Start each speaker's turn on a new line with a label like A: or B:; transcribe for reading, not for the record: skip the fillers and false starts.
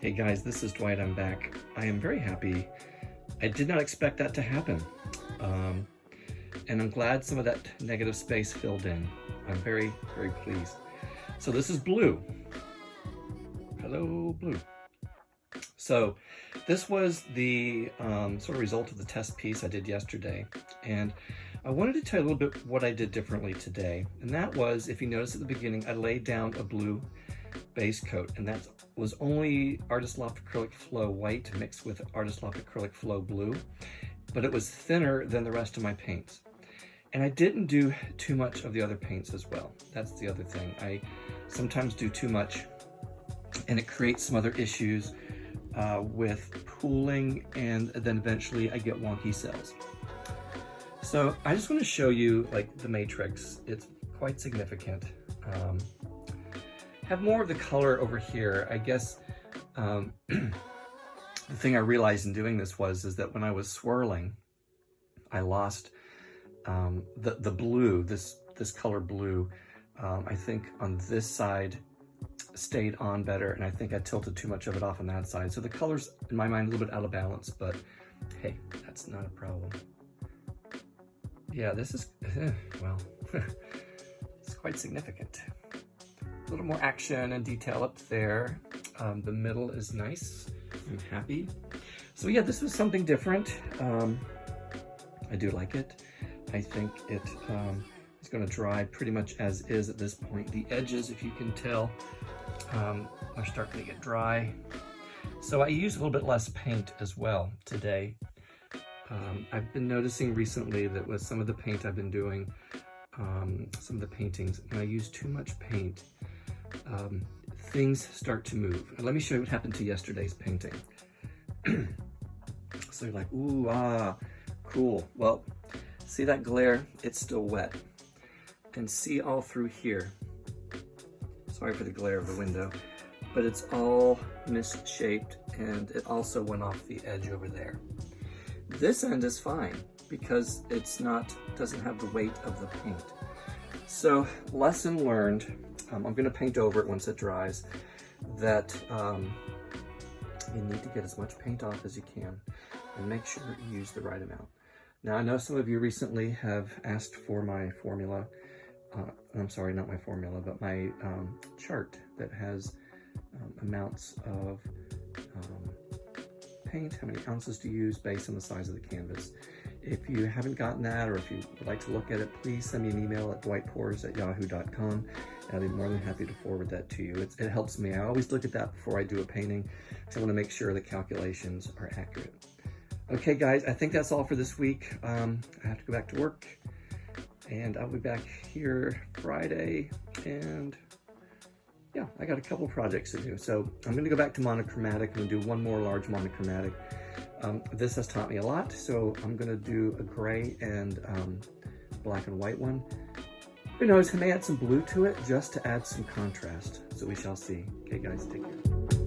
A: Hey guys, this is Dwight. I'm back. I am very happy. I did not expect that to happen. And I'm glad some of that negative space filled in. I'm very, very pleased. So this is blue. Hello, blue. So this was the sort of result of the test piece I did yesterday. And I wanted to tell you a little bit what I did differently today. And that was, if you notice at the beginning, I laid down a blue base coat, and that was only Artist Loft Acrylic Flow White mixed with Artist Loft Acrylic Flow Blue, but it was thinner than the rest of my paints. And I didn't do too much of the other paints as well. That's the other thing. I sometimes do too much, and it creates some other issues with pooling, and then eventually I get wonky cells. So I just want to show you like the matrix. It's quite significant. Have more of the color over here. I guess the thing I realized in doing this is that when I was swirling, I lost the blue, this color blue. I think on this side stayed on better, and I think I tilted too much of it off on that side. So the color's, in my mind, a little bit out of balance, but hey, that's not a problem. Yeah, this is, well, it's quite significant. A little more action and detail up there. The middle is nice. I'm happy. So yeah, this was something different. I do like it. I think it is going to dry pretty much as is at this point. The edges, if you can tell, are starting to get dry. So I used a little bit less paint as well today. I've been noticing recently that with some of the paint I've been doing, some of the paintings, when I use too much paint, things start to move. And let me show you what happened to yesterday's painting. So you're like, ooh, ah, cool. Well, see that glare? It's still wet. And see all through here. Sorry for the glare of the window, but it's all misshaped, and it also went off the edge over there. This end is fine because doesn't have the weight of the paint. So lesson learned. I'm going to paint over it once it dries, that you need to get as much paint off as you can and make sure you use the right amount. Now, I know some of you recently have asked for my formula. I'm sorry, not my formula, but my chart that has amounts of paint, how many ounces to use based on the size of the canvas. If you haven't gotten that, or if you would like to look at it, please send me an email at dwightpours@yahoo.com, and I'll be more than happy to forward that to you. It helps me. I always look at that before I do a painting, because I want to make sure the calculations are accurate. Okay, guys, I think that's all for this week. I have to go back to work, and I'll be back here Friday, and yeah, I got a couple projects to do. So I'm going to go back to monochromatic. I'm going to do one more large monochromatic. This has taught me a lot, so I'm going to do a gray and black and white one. Who knows, I may add some blue to it just to add some contrast. So we shall see. Okay, guys, take care.